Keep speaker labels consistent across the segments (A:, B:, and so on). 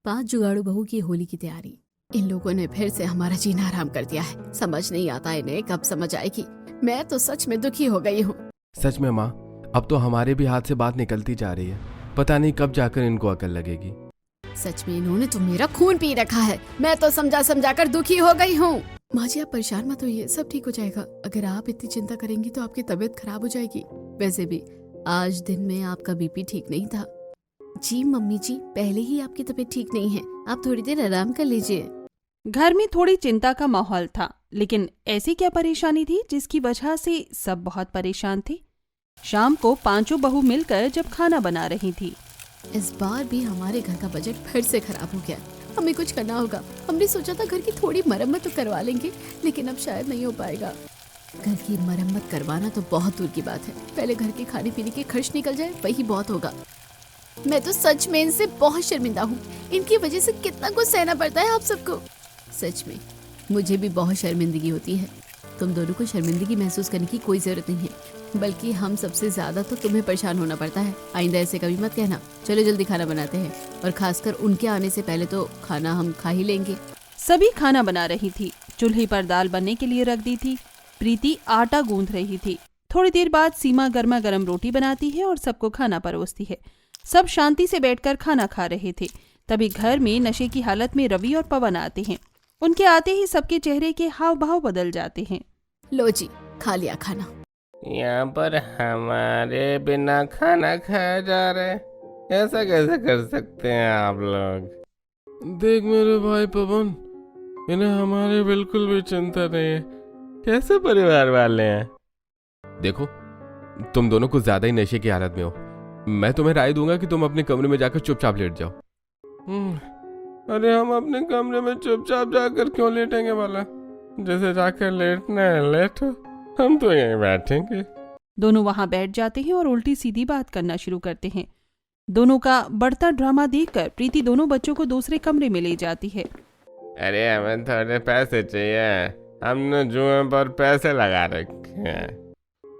A: 5 जुगाड़ू बहू की होली की तैयारी। इन लोगों ने फिर से हमारा जीना हराम कर दिया है। समझ नहीं आता इन्हें कब समझ आएगी। मैं तो सच में दुखी हो गई हूँ।
B: सच में माँ, अब तो हमारे भी हाथ से बात निकलती जा रही है। पता नहीं कब जाकर इनको अकल लगेगी।
A: सच में इन्होंने तो मेरा खून पी रखा है। मैं तो समझा समझा कर दुखी हो गई हूँ। माँ जी आप परेशान मत होइए, सब ठीक हो जाएगा। अगर आप इतनी चिंता करेंगी तो आपकी तबीयत खराब हो जाएगी। वैसे भी आज दिन में आपका बीपी ठीक नहीं था। जी मम्मी जी, पहले ही आपकी तबीयत ठीक नहीं है, आप थोड़ी देर आराम कर लीजिए।
C: घर में थोड़ी चिंता का माहौल था, लेकिन ऐसी क्या परेशानी थी जिसकी वजह से सब बहुत परेशान थे। शाम को पांचों बहू मिलकर जब खाना बना रही थी।
A: इस बार भी हमारे घर का बजट फिर से खराब हो गया। हमें कुछ करना होगा। हमने सोचा था घर की थोड़ी मरम्मत तो करवा लेंगे, लेकिन अब शायद नहीं हो पाएगा। घर की मरम्मत करवाना तो बहुत दूर की बात है। पहले घर के खाने पीने के खर्च निकल जाए, वही बहुत होगा। मैं तो सच में इनसे बहुत शर्मिंदा हूँ। इनकी वजह से कितना कुछ सहना पड़ता है आप सबको। सच में मुझे भी बहुत शर्मिंदगी होती है। तुम दोनों को शर्मिंदगी महसूस करने की कोई जरूरत नहीं है, बल्कि हम सबसे ज्यादा तो तुम्हें परेशान होना पड़ता है। आइंदा ऐसे कभी मत कहना। चलो जल्दी खाना बनाते हैं, और खासकर उनके आने से पहले तो खाना हम खा ही लेंगे।
C: सभी खाना बना रही थी। चूल्हे पर दाल बनने के लिए रख दी थी। प्रीति आटा गूंथ रही थी। थोड़ी देर बाद सीमा गर्मा गर्म रोटी बनाती है और सबको खाना परोसती है। सब शांति से बैठकर खाना खा रहे थे। तभी घर में नशे की हालत में रवि और पवन आते हैं। उनके आते ही सबके चेहरे के हाव भाव बदल जाते हैं।
A: लो जी, खा लिया खाना।
D: यहाँ पर हमारे बिना खाना खाया जा रहा है, ऐसा कैसे कर सकते हैं आप लोग?
B: देख मेरे भाई पवन, इन्हें हमारी बिल्कुल भी चिंता नहीं है।
D: कैसे परिवार वाले हैं?
B: देखो, तुम दोनों कुछ ज्यादा ही नशे की हालत में हो। मैं तुम्हें राय दूंगा कि तुम अपने कमरे में जाकर चुपचाप लेट जाओ।
D: अरे हम अपने कमरे में चुपचाप जाकर क्यों लेटेंगे वाला? जैसे जाकर लेटना है लेटो, हम तो यहीं बैठेंगे।
C: दोनों वहां बैठ जाते हैं और उल्टी सीधी बात करना शुरू करते हैं। दोनों का बढ़ता ड्रामा देखकर प्रीति दोनों बच्चों को दूसरे कमरे में ले जाती है।
D: अरे हमें थोड़े पैसे चाहिए, हमने जुए पर पैसे लगा रखे हैं।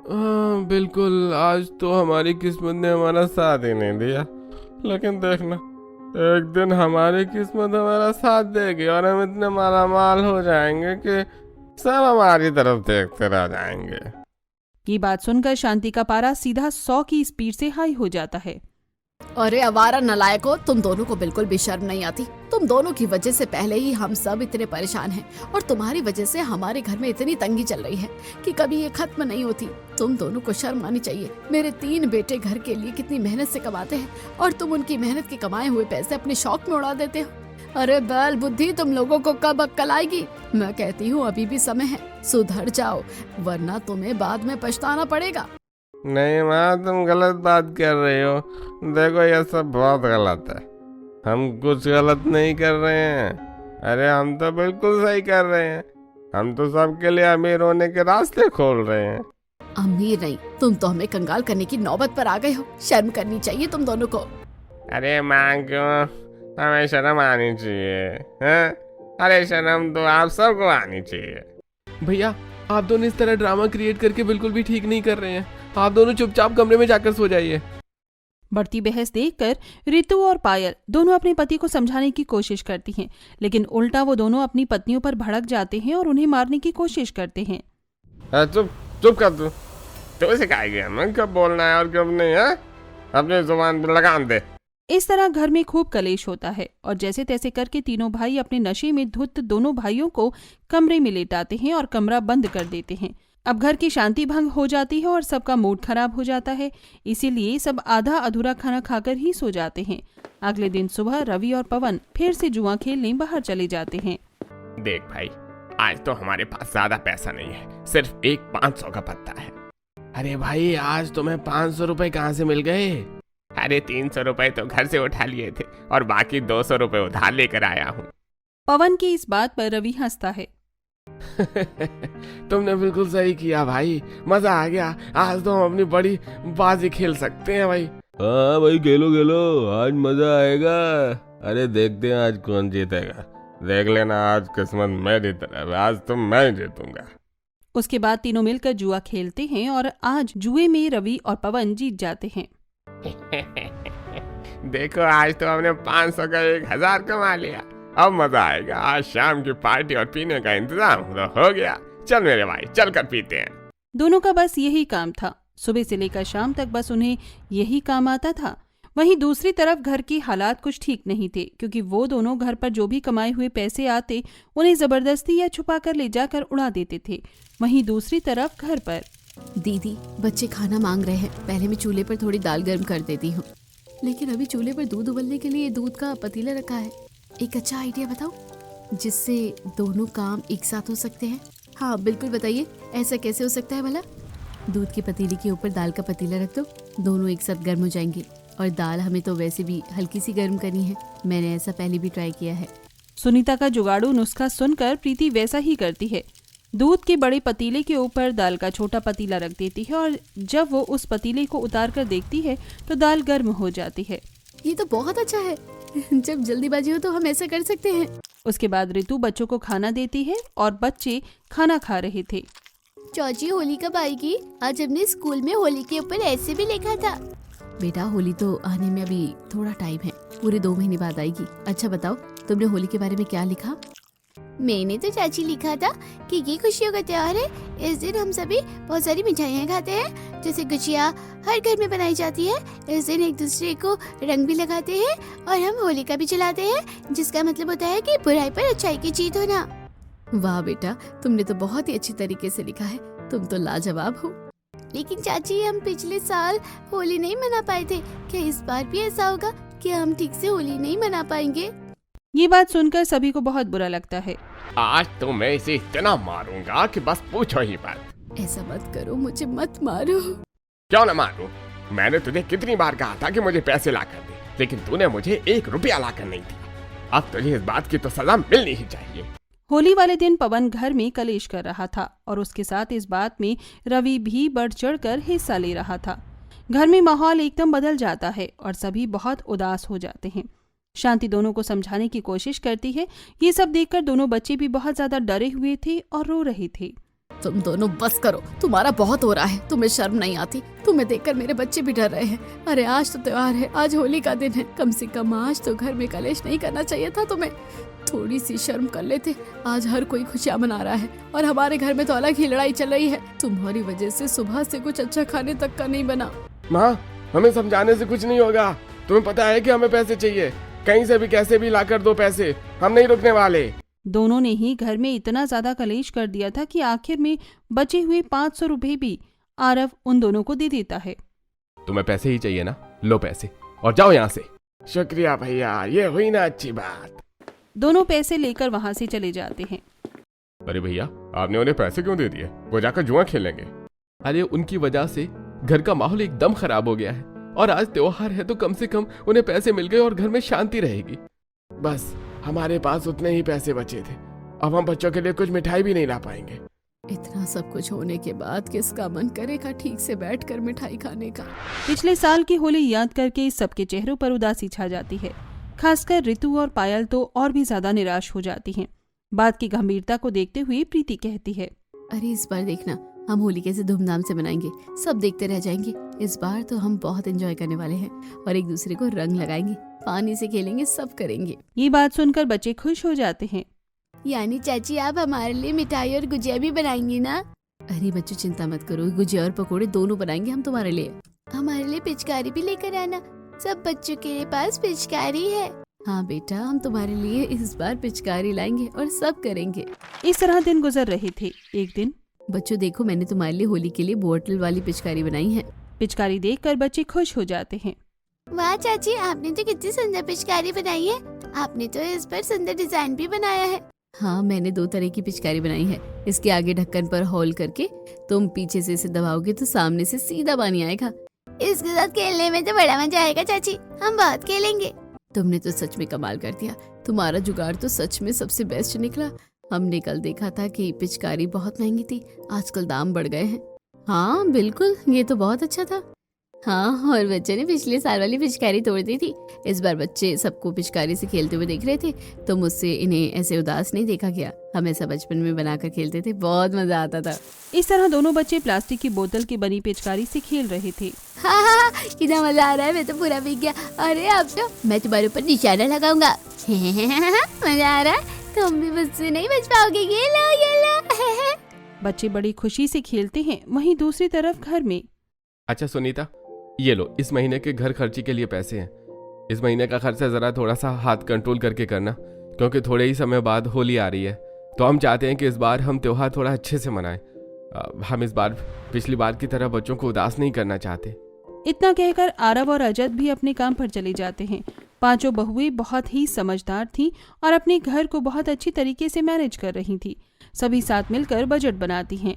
B: हाँ बिल्कुल, आज तो हमारी किस्मत ने हमारा साथ ही नहीं दिया।
D: लेकिन देखना, एक दिन हमारी किस्मत हमारा साथ देगी और हम इतने मालामाल हो जाएंगे कि सब हमारी तरफ देखते रह जाएंगे।
C: ये बात सुनकर शांति का पारा सीधा 100 की स्पीड से हाई हो जाता है।
A: अरे अवारा नलायको, तुम दोनों को बिल्कुल भी शर्म नहीं आती। तुम दोनों की वजह से पहले ही हम सब इतने परेशान हैं, और तुम्हारी वजह से हमारे घर में इतनी तंगी चल रही है कि कभी ये खत्म नहीं होती। तुम दोनों को शर्म आनी चाहिए। मेरे 3 बेटे घर के लिए कितनी मेहनत से कमाते हैं, और तुम उनकी मेहनत के कमाए हुए पैसे अपने शौक में उड़ा देते हो। अरे बैल बुद्धि, तुम लोगों को कब अक्ल आएगी? मैं कहती हूँ अभी भी समय है, सुधर जाओ, वरना तुम्हें बाद में पछताना पड़ेगा।
D: नहीं माँ, तुम गलत बात कर रही हो। देखो ये सब बहुत गलत है। हम कुछ गलत नहीं कर रहे हैं। अरे हम तो बिल्कुल सही कर रहे हैं। हम तो सबके लिए अमीर होने के रास्ते खोल रहे हैं।
A: अमीर नहीं, तुम तो हमें कंगाल करने की नौबत पर आ गए हो। शर्म करनी चाहिए तुम दोनों को।
D: अरे माँ क्यों, हमें शर्म आनी चाहिए हैं? अरे शर्म तो आप सबको आनी चाहिए।
B: भैया, आप दोनों इस तरह ड्रामा क्रिएट करके बिल्कुल भी ठीक नहीं कर रहे हैं। आप दोनों चुपचाप कमरे में जाकर सो जाइए।
C: बढ़ती बहस देखकर रितु और पायल दोनों अपने पति को समझाने की कोशिश करती हैं, लेकिन उल्टा वो दोनों अपनी पत्नियों पर भड़क जाते हैं और उन्हें मारने की कोशिश करते हैं।
D: चुप चुप कर तू सिखाएगी हमें कब बोलना है और कब नहीं है? अपनी जुबान पर लगाम दे।
C: इस तरह घर में खूब कलेश होता है, और जैसे तैसे करके तीनों भाई अपने नशे में धुत दोनों भाइयों को कमरे में लेटाते हैं और कमरा बंद कर देते हैं। अब घर की शांति भंग हो जाती है और सबका मूड खराब हो जाता है। इसीलिए सब आधा अधूरा खाना खाकर ही सो जाते हैं। अगले दिन सुबह रवि और पवन फिर से जुआ खेलने बाहर चले जाते हैं।
D: देख भाई, आज तो हमारे पास ज्यादा पैसा नहीं है, सिर्फ एक 500 का पत्ता है।
B: अरे भाई, आज तुम्हें 500 रुपए कहाँ से मिल गए?
D: अरे 300 रुपए तो घर से उठा लिए थे और बाकी 200 रुपए उधार लेकर आया हूँ।
C: पवन की इस बात पर रवि हंसता है।
B: तुमने बिल्कुल सही किया भाई, मजा आ गया। आज तो हम अपनी बड़ी बाजी खेल सकते हैं भाई।
D: हाँ भाई, खेलो खेलो, आज मजा आएगा। अरे देखते हैं आज कौन जीतेगा। देख लेना, आज किस्मत मेरी तरफ, आज तो मैं जीतूंगा।
C: उसके बाद तीनों मिलकर जुआ खेलते हैं और आज जुए में रवि और पवन जीत जाते हैं।
D: देखो आज तो हमने 500 का 1000 कमा लिया। अब मजा आएगा। आज शाम की पार्टी और पीने का इंतजाम तो हो गया। चल मेरे भाई, चल कर पीते हैं।
C: दोनों का बस यही काम था। सुबह से लेकर शाम तक बस उन्हें यही काम आता था। वहीं दूसरी तरफ घर की हालात कुछ ठीक नहीं थे, क्योंकि वो दोनों घर पर जो भी कमाए हुए पैसे आते उन्हें जबरदस्ती या छुपा कर ले जाकर उड़ा देते थे। वहीं दूसरी तरफ घर पर
A: दीदी, बच्चे खाना मांग रहे हैं, पहले मैं चूल्हे पर थोड़ी दाल गर्म कर देती हूँ। लेकिन अभी चूल्हे पर दूध उबलने के लिए दूध का पतीला रखा है। एक अच्छा आइडिया बताओ जिससे दोनों काम एक साथ हो सकते हैं। हाँ बिल्कुल, बताइए ऐसा कैसे हो सकता है भला? दूध के पतीले के ऊपर दाल का पतीला रख दो, दोनों एक साथ गर्म हो जाएंगे। और दाल हमें तो वैसे भी हल्की सी गर्म करनी है, मैंने ऐसा पहले भी ट्राई किया है।
C: सुनीता का जुगाड़ू नुस्खा सुनकर प्रीति वैसा ही करती है। दूध के बड़े पतीले के ऊपर दाल का छोटा पतीला रख देती है और जब वो उस पतीले को उतार कर देखती है तो दाल गर्म हो जाती है।
A: ये तो बहुत अच्छा है। जब जल्दीबाजी हो तो हम ऐसा कर सकते हैं।
C: उसके बाद रितु बच्चों को खाना देती है और बच्चे खाना खा रहे थे।
A: चाची, होली कब आएगी? आज हमने स्कूल में होली के ऊपर ऐसे भी लिखा था। बेटा, होली तो आने में अभी थोड़ा टाइम है, पूरे 2 महीने बाद आएगी। अच्छा बताओ, तुमने होली के बारे में क्या लिखा? मैंने तो चाची लिखा था कि ये खुशियों का त्योहार है। इस दिन हम सभी बहुत सारी मिठाइयाँ खाते हैं, जैसे गुजिया हर घर में बनाई जाती है। इस दिन एक दूसरे को रंग भी लगाते हैं और हम होलिका भी जलाते हैं, जिसका मतलब होता है कि बुराई पर अच्छाई की जीत होना। वाह बेटा, तुमने तो बहुत ही अच्छी तरीके से लिखा है, तुम तो लाजवाब हो। लेकिन चाची, हम पिछले साल होली नहीं मना पाए थे, क्या इस बार भी ऐसा होगा कि हम ठीक से होली नहीं मना पाएंगे?
C: ये बात सुनकर सभी को बहुत बुरा लगता है।
D: आज तो मैं इसे इतना मारूंगा कि बस पूछो ही मत।
A: ऐसा मत करो, मुझे मत मारो।
D: क्यों न मारूं? मैंने तुझे कितनी बार कहा था कि मुझे पैसे ला कर दे, लेकिन तूने मुझे 1 रुपया ला कर नहीं दिया। अब तुझे इस बात की तो सजा मिलनी ही चाहिए।
C: होली वाले दिन पवन घर में कलेश कर रहा था और उसके साथ इस बात में रवि भी बढ़ चढ़कर हिस्सा ले रहा था। घर में माहौल एकदम बदल जाता है और सभी बहुत उदास हो जाते हैं। शांति दोनों को समझाने की कोशिश करती है। ये सब देखकर दोनों बच्चे भी बहुत ज्यादा डरे हुए थे और रो रहे थे।
A: तुम दोनों बस करो, तुम्हारा बहुत हो रहा है। तुम्हें शर्म नहीं आती? तुम्हें देखकर मेरे बच्चे भी डर रहे हैं। अरे आज तो त्योहार है, आज होली का दिन है, कम से कम आज तो घर में कलेश नहीं करना चाहिए था तुम्हें। थोड़ी सी शर्म कर लेते। आज हर कोई खुशियाँ मना रहा है और हमारे घर में तो अलग ही लड़ाई चल रही है। तुम्हारी वजह से सुबह से कुछ अच्छा खाने तक का नहीं बना।
D: माँ, हमें समझाने से कुछ नहीं होगा। तुम्हें पता है कि हमें पैसे चाहिए, कहीं से भी कैसे भी लाकर दो पैसे, हम नहीं रुकने वाले।
C: दोनों ने ही घर में इतना ज्यादा कलेश कर दिया था कि आखिर में बचे हुए 500 रुपए भी आरव उन दोनों को दे देता है।
B: तुम्हें पैसे ही चाहिए ना, लो पैसे और जाओ यहाँ से।
D: शुक्रिया भैया, ये हुई ना अच्छी बात।
C: दोनों पैसे लेकर वहाँ से चले जाते हैं।
B: अरे भैया,
D: आपने उन्हें पैसे क्यों दे दिए? वो जाकर जुआ खेलेंगे।
B: अरे उनकी वजह से घर का माहौल एकदम खराब हो गया है और आज त्योहार है तो कम से कम उन्हें पैसे मिल गए और घर में शांति रहेगी।
D: बस हमारे पास उतने ही पैसे बचे थे, अब हम बच्चों के लिए कुछ मिठाई भी नहीं ला पाएंगे।
A: इतना सब कुछ होने के बाद किसका मन करेगा ठीक से बैठकर मिठाई खाने का?
C: पिछले साल की होली याद करके सबके चेहरों पर उदासी छा जाती है। खासकर रितु और पायल तो और भी ज्यादा निराश हो जाती हैं। बात की गंभीरता को देखते हुए प्रीति कहती है,
A: अरे इस बार देखना, हम होली कैसे धूमधाम से मनाएंगे, सब देखते रह जाएंगे। इस बार तो हम बहुत एंजॉय करने वाले हैं और एक दूसरे को रंग लगाएंगे, पानी से खेलेंगे, सब करेंगे।
C: ये बात सुनकर बच्चे खुश हो जाते हैं।
A: यानी चाची आप हमारे लिए मिठाई और गुजिया भी बनाएंगी ना? अरे बच्चों चिंता मत करो, गुजिया और पकोड़े दोनों बनाएंगे हम तुम्हारे लिए। हमारे लिए पिचकारी भी लेकर आना, सब बच्चों के पास पिचकारी है। हाँ बेटा, हम तुम्हारे लिए इस बार पिचकारी लाएंगे और सब करेंगे।
C: इस तरह दिन गुजर रहे थे। एक दिन,
A: बच्चों देखो, मैंने तुम्हारे लिए होली के लिए बोतल वाली पिचकारी बनाई है।
C: पिचकारी देखकर बच्चे खुश हो जाते हैं।
A: वाह चाची, आपने तो कितनी सुंदर पिचकारी बनाई है। आपने तो इस पर सुंदर डिजाइन भी बनाया है। हाँ, मैंने 2 तरह की पिचकारी बनाई है। इसके आगे ढक्कन पर होल करके तुम पीछे से इसे दबाओगे तो सामने से सीधा पानी आएगा। इसके साथ खेलने में तो बड़ा मजा आएगा चाची, हम बहुत खेलेंगे। तुमने तो सच में कमाल कर दिया, तुम्हारा जुगाड़ तो सच में सबसे बेस्ट निकला। हमने कल देखा था कि पिचकारी बहुत महंगी थी, आजकल दाम बढ़ गए हैं। हाँ बिल्कुल, ये तो बहुत अच्छा था। हाँ, और बच्चे ने पिछले साल वाली पिचकारी तोड़ दी थी। इस बार बच्चे सबको पिचकारी से खेलते हुए देख रहे थे, तो मुझसे इन्हें ऐसे उदास नहीं देखा गया। हम ऐसा बचपन में बनाकर खेलते थे, बहुत मजा आता था।
C: इस तरह दोनों बच्चे प्लास्टिक की बोतल की बनी पिचकारी से खेल रहे थे।
A: हाँ हाँ हाँ, कितना मजा आ रहा है, मैं तो पूरा भीग गया। अरे अब तो मैं तुम्हारे ऊपर निशाना लगाऊंगा। मजा आ रहा है, तुम भी मुझसे नहीं बच पाओगे। ये लो।
C: बच्चे बड़ी खुशी से खेलते हैं। वहीं दूसरी तरफ घर में
B: अच्छा सुनीता, ये लो, इस महीने के घर खर्ची के लिए पैसे हैं। इस महीने का खर्चा ज़रा थोड़ा सा हाथ कंट्रोल करके करना, क्योंकि थोड़े ही समय बाद होली आ रही है। तो हम चाहते हैं कि इस बार हम त्योहार थोड़ा अच्छे से मनाएं। हम इस बार पिछली बार की तरह बच्चों को उदास नहीं करना चाहते।
C: इतना कहकर आरव और रजत भी अपने काम पर चले जाते हैं। पांचों बहुएं बहुत ही समझदार थीं और अपने घर को बहुत अच्छी तरीके से मैनेज कर रही थी। सभी साथ मिलकर बजट बनाती हैं।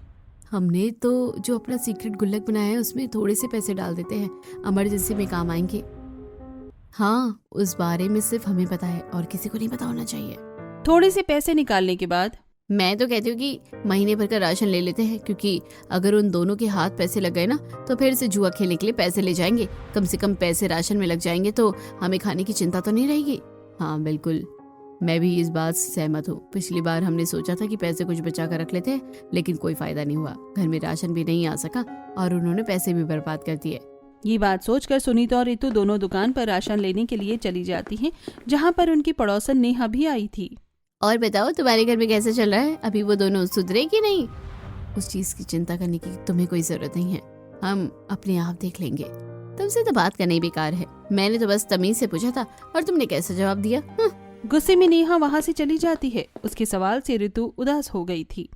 A: हमने तो जो अपना सीक्रेट गुल्लक बनाया है उसमें थोड़े से पैसे डाल देते हैं, इमरजेंसी में काम आएंगे। हाँ, उस बारे में सिर्फ हमें पता है और किसी को नहीं पता होना चाहिए।
C: थोड़े से पैसे निकालने के बाद
A: मैं तो कहती हूँ कि महीने भर का राशन ले लेते हैं, क्योंकि अगर उन दोनों के हाथ पैसे लग गए ना तो फिर से जुआ खेलने के लिए पैसे ले जाएंगे। कम से कम पैसे राशन में लग जाएंगे तो हमें खाने की चिंता तो नहीं रहेगी। हाँ बिल्कुल, मैं भी इस बात से सहमत हूँ। पिछली बार हमने सोचा था कि पैसे कुछ बचा कर रख लेते हैं, लेकिन कोई फायदा नहीं हुआ। घर में राशन भी नहीं आ सका और उन्होंने पैसे भी बर्बाद कर दिए।
C: ये बात सोचकर सुनीता और रितु दोनों दुकान पर राशन लेने के लिए चली जाती हैं, जहाँ पर उनकी पड़ोसन नेहा भी आई थी।
A: और बताओ, तुम्हारे घर में कैसा चल रहा है? अभी वो दोनों सुधरे कि नहीं? उस चीज की चिंता करने की तुम्हें कोई जरूरत नहीं है, हम अपने आप देख लेंगे। तुमसे तो बात करना ही बेकार है। मैंने तो बस तमीज से पूछा था और तुमने कैसे जवाब दिया?
C: गुस्से में नेहा वहाँ से चली जाती है। उसके सवाल से रितु उदास हो गई थी।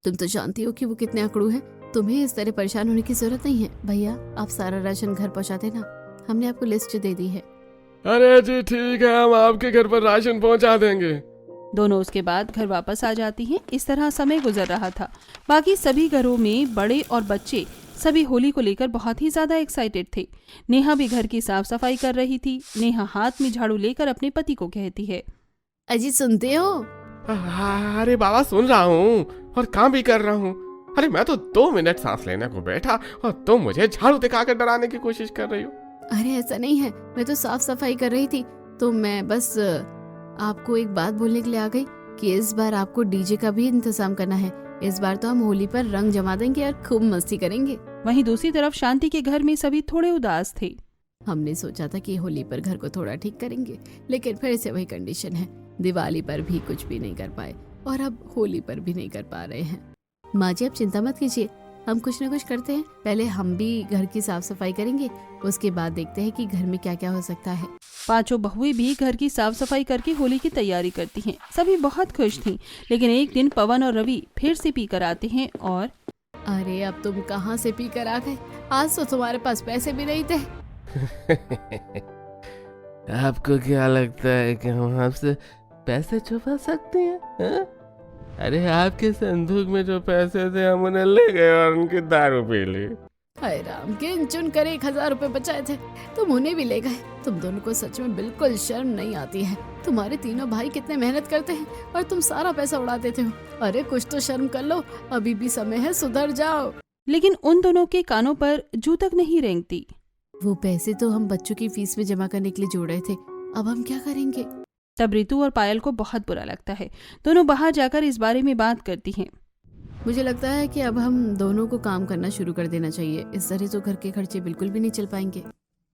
A: तुम तो जानती हो कि वो कितने अकड़ू है। तुम्हें इस तरह परेशान होने की जरूरत नहीं है। भैया, आप सारा राशन घर पहुँचा देना, हमने आपको लिस्ट दे दी है।
B: अरे जी ठीक है, हम आपके घर पर राशन पहुंचा देंगे।
C: दोनों उसके बाद घर वापस आ जाती हैं। इस तरह समय गुजर रहा था। बाकी सभी घरों में बड़े और बच्चे सभी होली को लेकर बहुत ही ज्यादा एक्साइटेड थे। नेहा भी घर की साफ सफाई कर रही थी। नेहा हाथ में झाड़ू लेकर अपने पति को कहती है,
A: अजी सुनते हो?
B: अरे बाबा सुन रहा हूँ और काम भी कर रहा हूँ। अरे मैं तो 2 मिनट सांस लेने को बैठा और तुम मुझे झाड़ू दिखाकर डराने की कोशिश कर रही हो।
A: अरे ऐसा नहीं है, मैं तो साफ सफाई कर रही थी। तो मैं बस आपको एक बात बोलने के लिए आ गई कि इस बार आपको डीजे का भी इंतजाम करना है। इस बार तो हम होली पर रंग जमा देंगे और खूब मस्ती करेंगे।
C: वहीं दूसरी तरफ शांति के घर में सभी थोड़े उदास थे।
A: हमने सोचा था कि होली पर घर को थोड़ा ठीक करेंगे, लेकिन फिर से वही कंडीशन है। दिवाली पर भी कुछ भी नहीं कर पाए और अब होली पर भी नहीं कर पा रहे हैं। माँ जी, आप चिंता मत कीजिए, हम कुछ न कुछ करते हैं। पहले हम भी घर की साफ सफाई करेंगे, उसके बाद देखते हैं कि घर में क्या क्या हो सकता है।
C: पांचों बहुएं भी घर की साफ सफाई करके होली की तैयारी करती हैं। सभी बहुत खुश थीं, लेकिन एक दिन पवन और रवि फिर से पी कर आते हैं और
A: अरे अब तुम कहाँ से पी कर आ गए? आज तो तुम्हारे पास पैसे भी नहीं थे।
D: आपको क्या लगता है कि हम आपसे पैसे छुपा सकते हैं? हा? अरे आपके संदूक में जो पैसे थे हम उन्हें ले गए और उनकी दारू पी ली।
A: हाय राम, गिन चुन कर 1000 रुपए बचाए थे, तुम उन्हें भी ले गए। तुम दोनों को सच में बिल्कुल शर्म नहीं आती है। तुम्हारे तीनों भाई कितने मेहनत करते हैं और तुम सारा पैसा उड़ा देते हो। अरे कुछ तो शर्म कर लो, अभी भी समय है, सुधर जाओ।
C: लेकिन उन दोनों के कानों पर जू तक नहीं रेंगती।
A: वो पैसे तो हम बच्चों की फीस में जमा करने के लिए जोड़े थे, अब हम क्या करेंगे?
C: तब रितु और पायल को बहुत बुरा लगता है। दोनों बाहर जाकर इस बारे में बात करती हैं।
A: मुझे लगता है कि अब हम दोनों को काम करना शुरू कर देना चाहिए। इस तरह तो घर के खर्चे बिल्कुल भी नहीं चल पाएंगे।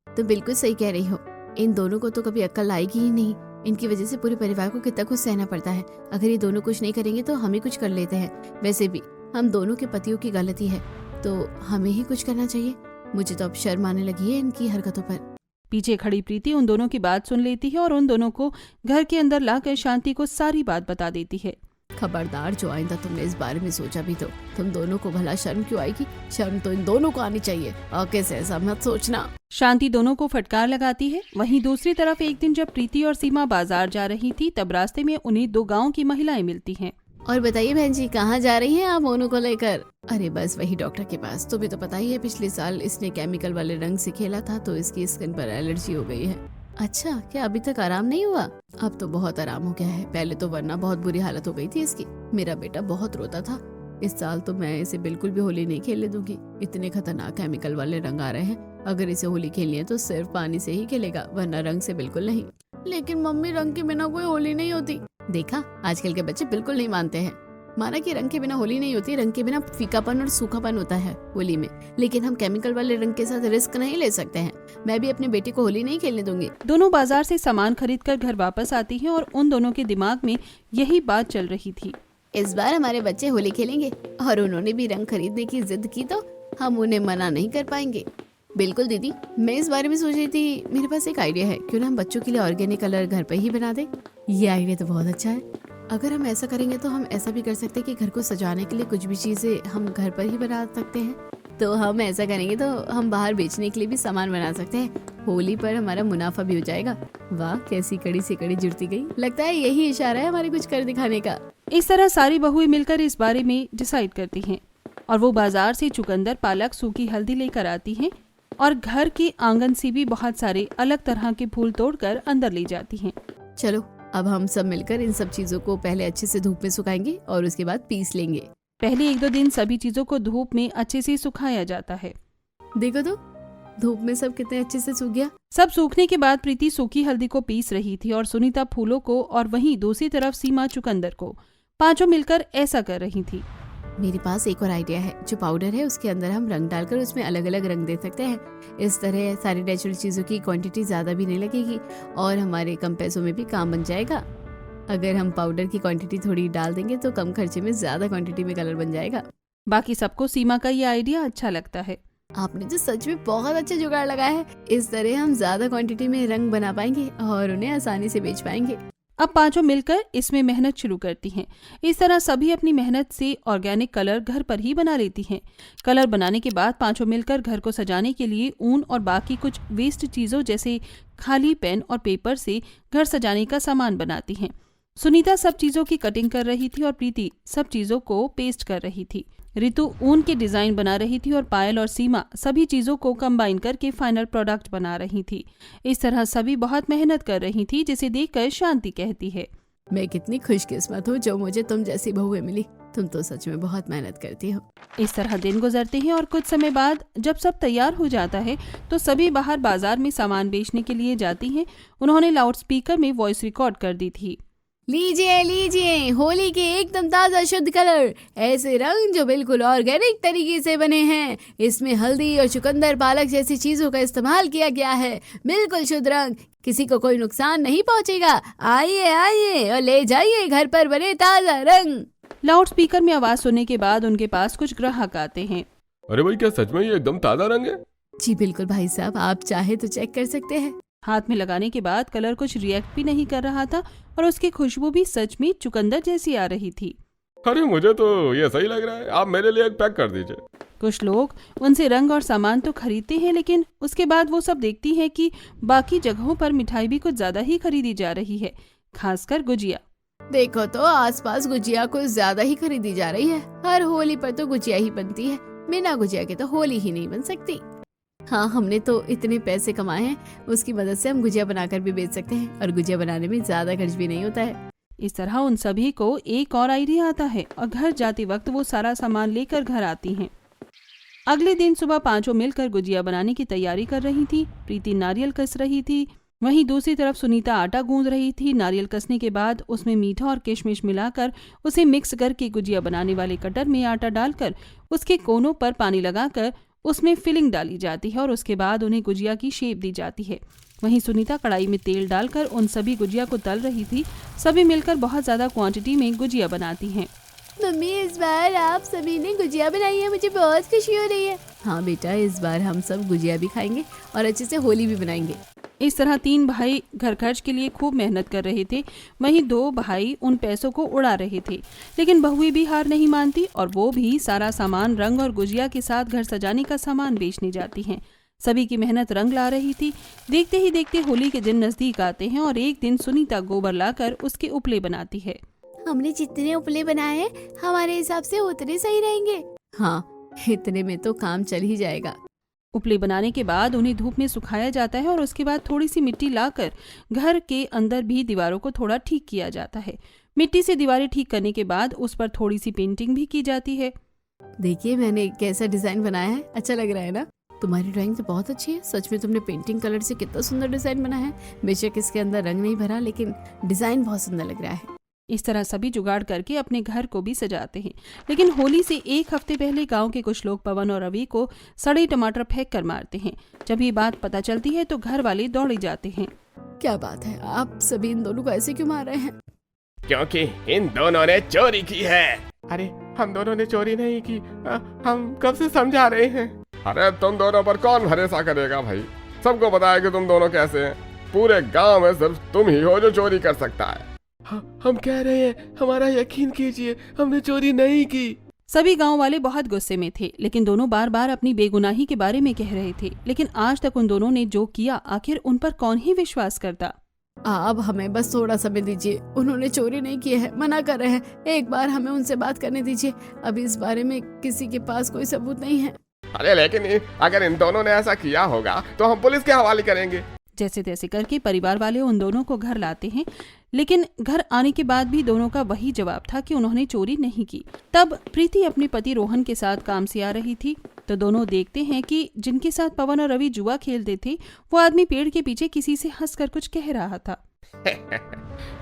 A: तो बिल्कुल सही कह रही हो, इन दोनों को तो कभी अक्ल आएगी ही नहीं। इनकी वजह से पूरे परिवार को कितना कुछ सहना पड़ता है। अगर ये दोनों कुछ नहीं करेंगे तो हम ही कुछ कर लेते हैं। वैसे भी हम दोनों के पतियों की गलती है, तो हमें ही कुछ करना चाहिए। मुझे तो अब शर्म आने लगी है इनकी हरकतों पर।
C: पीछे खड़ी प्रीति उन दोनों की बात सुन लेती है और उन दोनों को घर के अंदर लाकर शांति को सारी बात बता देती है।
A: खबरदार, जो आइंदा तुमने इस बारे में सोचा भी तो तुम दोनों को भला शर्म क्यों आएगी? शर्म तो इन दोनों को आनी चाहिए। आगे से ऐसा मत सोचना।
C: शांति दोनों को फटकार लगाती है। वहीं दूसरी तरफ एक दिन जब प्रीति और सीमा बाजार जा रही थी, तब रास्ते में उन्हें 2 गाँव की महिलाएं मिलती हैं।
A: और बताइए बहन जी, कहाँ जा रही हैं आप मोनू को लेकर? अरे बस वही डॉक्टर के पास। तुम्हें तो पता ही है, पिछले साल इसने केमिकल वाले रंग से खेला था तो इसकी स्किन पर एलर्जी हो गई है। अच्छा, क्या अभी तक आराम नहीं हुआ? अब तो बहुत आराम हो गया है, पहले तो वरना बहुत बुरी हालत हो गई थी इसकी। मेरा बेटा बहुत रोता था। इस साल तो मैं इसे बिल्कुल भी होली नहीं खेलने दूंगी। इतने खतरनाक केमिकल वाले रंग आ रहे हैं, अगर इसे होली खेलनी है तो सिर्फ पानी से ही खेलेगा, वरना रंग से बिल्कुल नहीं। लेकिन मम्मी रंग के बिना कोई होली नहीं होती। देखा, आजकल के बच्चे बिल्कुल नहीं मानते हैं। माना कि रंग के बिना होली नहीं होती, रंग के बिना फीकापन और सूखापन होता है होली में, लेकिन हम केमिकल वाले रंग के साथ रिस्क नहीं ले सकते हैं। मैं भी अपने बेटे को होली नहीं खेलने दूंगी।
C: दोनों बाजार से सामान खरीदकर घर वापस आती हैं और उन दोनों के दिमाग में यही बात चल रही थी।
A: इस बार हमारे बच्चे होली खेलेंगे और उन्होंने भी रंग खरीदने की जिद की तो हम उन्हें मना नहीं कर पाएंगे। बिल्कुल दीदी, मैं इस बारे में सोच रही थी, मेरे पास एक आइडिया है, क्यों ना हम बच्चों के लिए ऑर्गेनिक कलर घर पे ही बना दे। ये आइडिया तो बहुत अच्छा है। अगर हम ऐसा करेंगे तो हम ऐसा भी कर सकते हैं कि घर को सजाने के लिए कुछ भी चीजें हम घर पर ही बना सकते हैं। तो हम ऐसा करेंगे तो हम बाहर बेचने के लिए भी सामान बना सकते हैं। होली पर हमारा मुनाफा भी हो जाएगा। वाह, कैसी कड़ी से कड़ी जुड़ती गई। लगता है यही इशारा है हमारे कुछ कर दिखाने का।
C: इस तरह सारी बहुएं मिलकर इस बारे में डिसाइड करती हैं और वो बाजार से चुकंदर, पालक, सूखी हल्दी लेकर आती हैं और घर के आंगन से भी बहुत सारे अलग तरह के फूल तोड़कर अंदर ले जाती हैं।
A: चलो, अब हम सब मिलकर इन सब चीजों को पहले अच्छे से धूप में सुखाएंगे और उसके बाद पीस लेंगे।
C: पहले 1-2 दिन सभी चीजों को धूप में अच्छे से सुखाया जाता है।
A: देखो तो, धूप में सब कितने अच्छे से सूख गया।
C: सब सूखने के बाद प्रीति सूखी हल्दी को पीस रही थी और सुनीता फूलों को और वहीं दूसरी तरफ सीमा चुकंदर को। पांचों मिलकर ऐसा कर रही थी।
A: मेरे पास एक और आइडिया है। जो पाउडर है उसके अंदर हम रंग डालकर उसमें अलग अलग रंग दे सकते हैं। इस तरह सारी नेचुरल चीज़ों की क्वांटिटी ज़्यादा भी नहीं लगेगी और हमारे कम पैसों में भी काम बन जाएगा। अगर हम पाउडर की क्वांटिटी थोड़ी डाल देंगे तो कम खर्चे में ज़्यादा क्वांटिटी में कलर बन जाएगा।
C: बाकी सबको सीमा का ये आइडिया अच्छा लगता है।
A: आपने तो सच में बहुत अच्छा जुगाड़ लगाया है। इस तरह हम ज़्यादा क्वांटिटी में रंग बना पाएंगे और उन्हें आसानी से बेच पाएंगे।
C: अब पांचों मिलकर इसमें मेहनत शुरू करती हैं। इस तरह सभी अपनी मेहनत से ऑर्गेनिक कलर घर पर ही बना लेती हैं। कलर बनाने के बाद पांचों मिलकर घर को सजाने के लिए ऊन और बाकी कुछ वेस्ट चीजों जैसे खाली पेन और पेपर से घर सजाने का सामान बनाती हैं। सुनीता सब चीजों की कटिंग कर रही थी और प्रीति सब चीजों को पेस्ट कर रही थी। रितु ऊन के डिजाइन बना रही थी और पायल और सीमा सभी चीजों को कंबाइन करके फाइनल प्रोडक्ट बना रही थी। इस तरह सभी बहुत मेहनत कर रही थी, जिसे देखकर शांति कहती है,
A: मैं कितनी खुशकिस्मत हूँ जो मुझे तुम जैसी बहुएं मिली। तुम तो सच में बहुत मेहनत करती हो।
C: इस तरह दिन गुजरते हैं और कुछ समय बाद जब सब तैयार हो जाता है तो सभी बाहर बाजार में सामान बेचने के लिए जाती हैं। उन्होंने लाउड स्पीकर में वॉइस रिकॉर्ड कर दी थी।
A: लीजिए लीजिए, होली के एकदम ताज़ा शुद्ध कलर, ऐसे रंग जो बिल्कुल ऑर्गेनिक तरीके से बने हैं। इसमें हल्दी और चुकंदर, पालक जैसी चीजों का इस्तेमाल किया गया है। बिल्कुल शुद्ध रंग, किसी को कोई नुकसान नहीं पहुंचेगा। आइए आइए और ले जाइए घर पर बने ताज़ा रंग।
C: लाउड स्पीकर में आवाज सुनने के बाद उनके पास कुछ ग्राहक आते हैं।
B: अरे भाई, क्या सच में ये एकदम ताज़ा रंग है?
A: जी बिल्कुल भाई साहब, आप चाहे तो चेक कर सकते हैं।
C: हाथ में लगाने के बाद कलर कुछ रिएक्ट भी नहीं कर रहा था और उसकी खुशबू भी सच में चुकंदर जैसी आ रही थी।
B: अरे मुझे तो ये सही लग रहा है, आप मेरे लिए एक पैक कर दीजिए।
C: कुछ लोग उनसे रंग और सामान तो खरीदते हैं, लेकिन उसके बाद वो सब देखती हैं कि बाकी जगहों पर मिठाई भी कुछ ज्यादा ही खरीदी जा रही है, खासकर गुजिया।
A: देखो तो आसपास गुजिया कुछ ज्यादा ही खरीदी जा रही है। हर होली पर तो गुजिया ही बनती है, बिना गुजिया के तो होली ही नहीं बन सकती। हाँ, हमने तो इतने पैसे कमाए हैं, उसकी मदद से हम गुजिया बनाकर भी बेच सकते हैं और गुजिया बनाने में ज्यादा खर्च भी नहीं होता है।
C: इस तरह उन सभी को एक और आइडिया आता है और घर जाते वक्त वो सारा सामान लेकर घर आती हैं। अगले दिन सुबह पांचों मिलकर गुजिया बनाने की तैयारी कर रही थी। प्रीति नारियल कस रही थी, वहीं दूसरी तरफ सुनीता आटा गूंद रही थी। नारियल कसने के बाद उसमें मीठा और किशमिश मिलाकर उसे मिक्स करके गुजिया बनाने वाले कटर में आटा डालकर उसके कोनों पर पानी लगाकर उसमें फिलिंग डाली जाती है और उसके बाद उन्हें गुजिया की शेप दी जाती है। वहीं सुनीता कढ़ाई में तेल डालकर उन सभी गुजिया को तल रही थी। सभी मिलकर बहुत ज्यादा क्वांटिटी में गुजिया बनाती हैं।
A: मम्मी, इस बार आप सभी ने गुजिया बनाई है, मुझे बहुत खुशी हो रही है। हाँ बेटा, इस बार हम सब गुजिया भी खाएंगे और अच्छे से होली भी बनाएंगे।
C: इस तरह 3 भाई घर खर्च के लिए खूब मेहनत कर रहे थे, वहीं 2 भाई उन पैसों को उड़ा रहे थे। लेकिन बहुएं भी हार नहीं मानती और वो भी सारा सामान रंग और गुजिया के साथ घर सजाने का सामान बेचने जाती हैं। सभी की मेहनत रंग ला रही थी। देखते ही देखते होली के दिन नजदीक आते हैं और एक दिन सुनीता गोबर लाकर उसके उपले बनाती है।
A: हमने जितने उपले बनाए हैं हमारे हिसाब से उतने सही रहेंगे। हाँ, इतने में तो काम चल ही जाएगा।
C: उपले बनाने के बाद उन्हें धूप में सुखाया जाता है और उसके बाद थोड़ी सी मिट्टी लाकर घर के अंदर भी दीवारों को थोड़ा ठीक किया जाता है। मिट्टी से दीवारें ठीक करने के बाद उस पर थोड़ी सी पेंटिंग भी की जाती है।
A: देखिए मैंने कैसा डिजाइन बनाया है, अच्छा लग रहा है ना? तुम्हारी ड्राइंग तो बहुत अच्छी है। सच में तुमने पेंटिंग कलर से कितना सुंदर डिजाइन बनाया है। बेशक इसके अंदर रंग नहीं भरा, लेकिन डिजाइन बहुत सुंदर लग रहा है।
C: इस तरह सभी जुगाड़ करके अपने घर को भी सजाते हैं। लेकिन होली से एक हफ्ते पहले गांव के कुछ लोग पवन और रवि को सड़े टमाटर फेंक कर मारते हैं। जब ये बात पता चलती है तो घर वाले दौड़े जाते हैं।
A: क्या बात है, आप सभी इन दोनों को ऐसे क्यों मार रहे हैं?
D: क्योंकि इन दोनों ने चोरी की है।
B: अरे हम दोनों ने चोरी नहीं की, हम कब से समझा रहे हैं।
D: अरे तुम दोनों पर कौन भरोसा करेगा भाई? सबको पता है कि तुम दोनों कैसे हैं। पूरे गांव में सिर्फ तुम ही हो जो चोरी कर सकता है।
B: हम कह रहे हैं, हमारा यकीन कीजिए, हमने चोरी नहीं की।
C: सभी गांव वाले बहुत गुस्से में थे, लेकिन दोनों बार बार अपनी बेगुनाही के बारे में कह रहे थे। लेकिन आज तक उन दोनों ने जो किया, आखिर उन पर कौन ही विश्वास करता।
A: आप हमें बस थोड़ा समय दीजिए। उन्होंने चोरी नहीं की है, मना कर रहे हैं। एक बार हमें उनसे बात करने दीजिए। अभी इस बारे में किसी के पास कोई सबूत नहीं है।
D: अरे लेकिन अगर इन दोनों ने ऐसा किया होगा तो हम पुलिस के हवाले करेंगे।
C: जैसे तैसे करके परिवार वाले उन दोनों को घर लाते हैं, लेकिन घर आने के बाद भी दोनों का वही जवाब था कि उन्होंने चोरी नहीं की। तब प्रीति अपने पति रोहन के साथ काम से आ रही थी तो दोनों देखते हैं कि जिनके साथ पवन और रवि जुआ खेलते थे, वो आदमी पेड़ के पीछे किसी से हंसकर कुछ कह रहा था।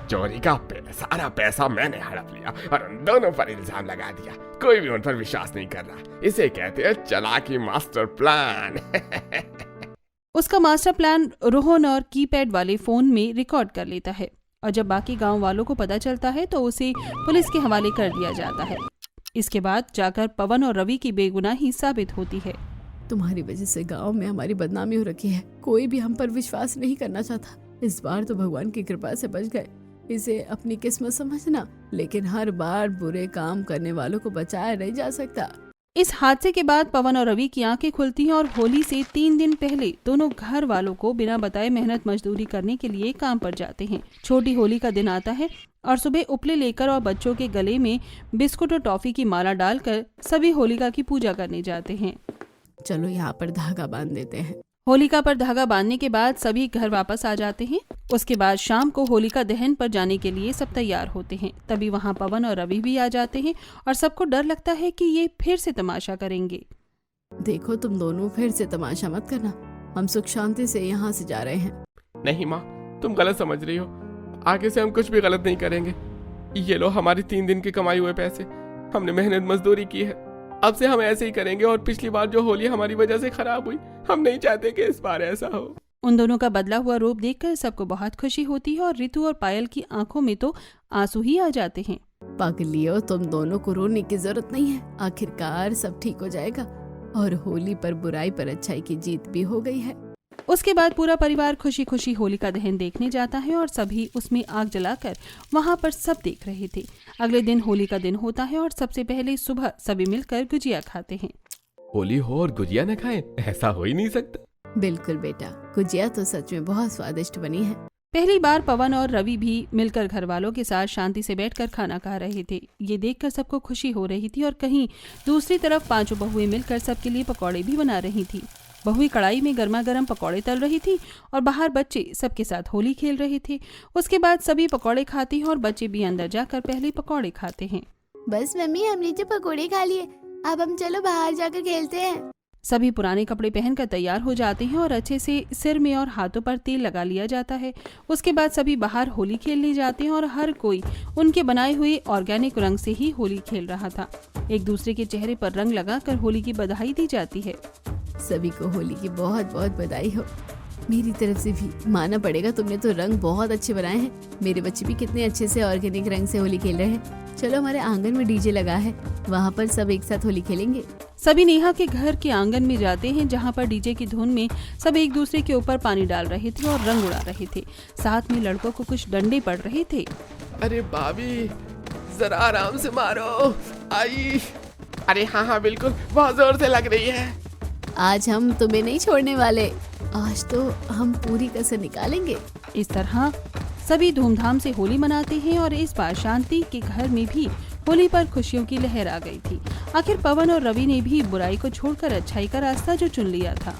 D: चोरी का सारा पैसा मैंने हड़प लिया और उन दोनों पर इल्जाम लगा दिया। कोई भी उन पर विश्वास नहीं कर रहा। इसे कहते हैं चालाकी मास्टर प्लान।
C: उसका मास्टर प्लान रोहन और कीपैड वाले फोन में रिकॉर्ड कर लेता है और जब बाकी गांव वालों को पता चलता है तो उसे पुलिस के हवाले कर दिया जाता है। इसके बाद जाकर पवन और रवि की बेगुनाही साबित होती है।
A: तुम्हारी वजह से गांव में हमारी बदनामी हो रखी है। कोई भी हम पर विश्वास नहीं करना चाहता। इस बार तो भगवान की कृपा से बच गए। इसे अपनी किस्मत समझना, लेकिन हर बार बुरे काम करने वालों को बचाया नहीं जा सकता।
C: इस हादसे के बाद पवन और रवि की आंखें खुलती हैं और होली से 3 दिन पहले दोनों घर वालों को बिना बताए मेहनत मजदूरी करने के लिए काम पर जाते हैं। छोटी होली का दिन आता है और सुबह उपले लेकर और बच्चों के गले में बिस्कुट और टॉफी की माला डालकर सभी होलिका की पूजा करने जाते हैं।
A: चलो यहाँ पर धागा बांध देते हैं।
C: होलिका पर धागा बांधने के बाद सभी घर वापस आ जाते हैं। उसके बाद शाम को होलिका दहन पर जाने के लिए सब तैयार होते हैं। तभी वहाँ पवन और रवि भी आ जाते हैं और सबको डर लगता है कि ये फिर से तमाशा करेंगे।
A: देखो तुम दोनों फिर से तमाशा मत करना। हम सुख शांति से यहाँ से जा रहे हैं।
B: नहीं माँ, तुम गलत समझ रही हो। आगे से हम कुछ भी गलत नहीं करेंगे। ये लो हमारी 3 दिन की कमाई हुए पैसे। हमने मेहनत मजदूरी की है। अब से हम ऐसे ही करेंगे। और पिछली बार जो होली हमारी वजह से खराब हुई, हम नहीं चाहते कि इस बार ऐसा हो।
C: उन दोनों का बदला हुआ रूप देखकर सबको बहुत खुशी होती है और रितु और पायल की आंखों में तो आंसू ही आ जाते हैं।
A: पागलियो, तुम दोनों को रोने की जरूरत नहीं है। आखिरकार सब ठीक हो जाएगा और होली पर बुराई पर अच्छाई की जीत भी हो गई है।
C: उसके बाद पूरा परिवार खुशी खुशी होलिका दहन देखने जाता है और सभी उसमें आग जलाकर वहाँ पर सब देख रहे थे। अगले दिन होली का दिन होता है और सबसे पहले सुबह सभी मिलकर गुजिया खाते हैं।
B: होली हो और गुजिया न खाएं, ऐसा हो ही नहीं सकता।
A: बिल्कुल बेटा, गुजिया तो सच में बहुत स्वादिष्ट बनी है।
C: पहली बार पवन और रवि भी मिलकर घर वालों के साथ शांति से बैठकर खाना खा रहे थे। ये देखकर सबको खुशी हो रही थी और कहीं दूसरी तरफ 5 बहुएं मिलकर सबके लिए पकौड़े भी बना रही थी। बहुएं कढ़ाई में गर्मा गर्म पकौड़े तल रही थी और बाहर बच्चे सबके साथ होली खेल रहे थे। उसके बाद सभी पकौड़े खाते हैं और बच्चे भी अंदर जाकर पहले पकौड़े खाते हैं।
A: बस मम्मी, हमने तो पकौड़े खा लिए, अब हम चलो बाहर जाकर खेलते हैं।
C: सभी पुराने कपड़े पहनकर तैयार हो जाते हैं और अच्छे से सिर में और हाथों पर तेल लगा लिया जाता है। उसके बाद सभी बाहर होली खेलने जाते हैं और हर कोई उनके बनाए हुए ऑर्गेनिक रंग से ही होली खेल रहा था। एक दूसरे के चेहरे पर रंग लगाकर होली की बधाई दी जाती है।
A: सभी को होली की बहुत बहुत बधाई हो। मेरी तरफ से भी मानना पड़ेगा, तुमने तो रंग बहुत अच्छे बनाए हैं। मेरे बच्चे भी कितने अच्छे से ऑर्गेनिक रंग से होली खेल रहे हैं। चलो हमारे आंगन में डीजे लगा है, वहाँ पर सब एक साथ होली खेलेंगे।
C: सभी नेहा के घर के आंगन में जाते हैं जहाँ पर डीजे की धुन में सब एक दूसरे के ऊपर पानी डाल रहे थे और रंग उड़ा रहे थे। साथ में लड़कों को कुछ डंडे पड़ रहे थे।
B: अरे भाभी, जरा आराम से मारो। आई, अरे हाँ बिल्कुल, बहुत जोर से लग रही है।
A: आज हम तुम्हें नहीं छोड़ने वाले। आज तो हम पूरी कसर निकालेंगे।
C: इस तरह सभी धूमधाम से होली मनाते हैं और इस बार शांति के घर में भी होली पर खुशियों की लहर आ गई थी। आखिर पवन और रवि ने भी बुराई को छोड़कर अच्छाई का रास्ता जो चुन लिया था।